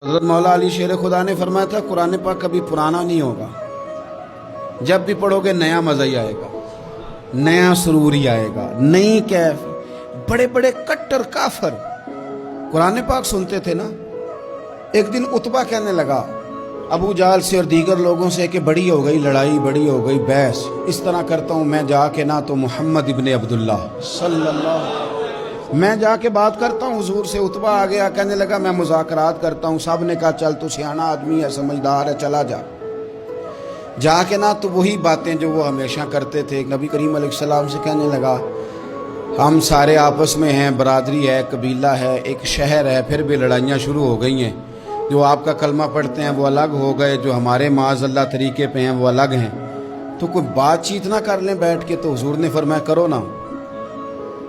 حضرت مولا علی شیر خدا نے فرمایا تھا قرآن پاک کبھی پرانا نہیں ہوگا، جب بھی پڑھو گے نیا مزہ ہی آئے گا، نیا سرور ہی آئے گا، نئی کیف۔ بڑے بڑے کٹر کافر قرآن پاک سنتے تھے نا۔ ایک دن عتبہ کہنے لگا ابو جہل سے اور دیگر لوگوں سے کہ بڑی ہو گئی لڑائی، بڑی ہو گئی بحث، اس طرح کرتا ہوں میں جا کے نہ تو محمد ابن عبداللہ صلی اللہ علیہ وسلم میں جا کے بات کرتا ہوں حضور سے۔ عتبہ آ گیا، کہنے لگا میں مذاکرات کرتا ہوں۔ سب نے کہا چل تو سیانا آدمی ہے، سمجھدار ہے، چلا جا۔ جا کے نہ تو وہی باتیں جو وہ ہمیشہ کرتے تھے۔ نبی کریم علیہ السلام سے کہنے لگا ہم سارے آپس میں ہیں، برادری ہے، قبیلہ ہے، ایک شہر ہے، پھر بھی لڑائیاں شروع ہو گئی ہیں۔ جو آپ کا کلمہ پڑھتے ہیں وہ الگ ہو گئے، جو ہمارے معاذ اللہ طریقے پہ ہیں وہ الگ ہیں، تو کوئی بات چیت نہ کر لیں بیٹھ کے۔ تو حضور نے فرمایا کرو نا۔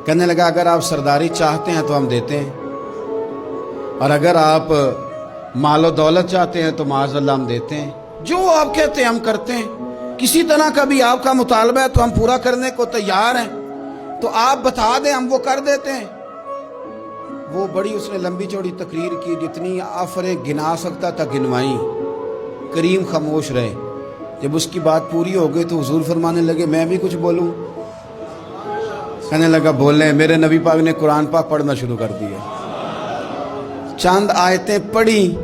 کہنے لگا اگر آپ سرداری چاہتے ہیں تو ہم دیتے ہیں، اور اگر آپ مال و دولت چاہتے ہیں تو معاذ اللہ ہم دیتے ہیں۔ جو آپ کہتے ہیں ہم کرتے ہیں، کسی طرح کا بھی آپ کا مطالبہ ہے تو ہم پورا کرنے کو تیار ہیں، تو آپ بتا دیں ہم وہ کر دیتے ہیں۔ وہ بڑی اس نے لمبی چوڑی تقریر کی، جتنی آفریں گنا سکتا تھا گنوائیں۔ کریم خاموش رہے۔ جب اس کی بات پوری ہو گئی تو حضور فرمانے لگے میں بھی کچھ بولوں؟ کہنے لگا بولیں۔ میرے نبی پاک نے قرآن پاک پڑھنا شروع کر دیا، چند آیتیں پڑھی،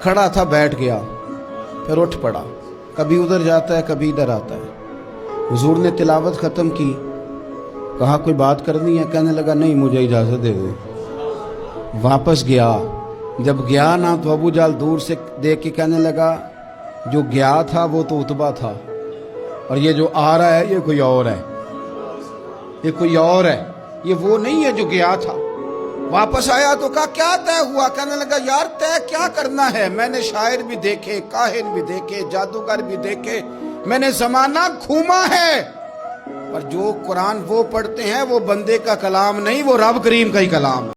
کھڑا تھا بیٹھ گیا، پھر اٹھ پڑا، کبھی ادھر جاتا ہے کبھی ادھر آتا ہے۔ حضور نے تلاوت ختم کی، کہا کوئی بات کرنی ہے؟ کہنے لگا نہیں مجھے اجازت دے دیں۔ واپس گیا، جب گیا نا تو ابو جہل دور سے دیکھ کے کہنے لگا جو گیا تھا وہ تو عتبہ تھا، اور یہ جو آ رہا ہے یہ کوئی اور ہے، یہ کوئی اور ہے، یہ وہ نہیں ہے جو گیا تھا۔ واپس آیا تو کہا کیا طے ہوا؟ کہنے لگا یار طے کیا کرنا ہے، میں نے شاعر بھی دیکھے، کاہن بھی دیکھے، جادوگر بھی دیکھے، میں نے زمانہ گھوما ہے، پر جو قرآن وہ پڑھتے ہیں وہ بندے کا کلام نہیں، وہ رب کریم کا ہی کلام ہے۔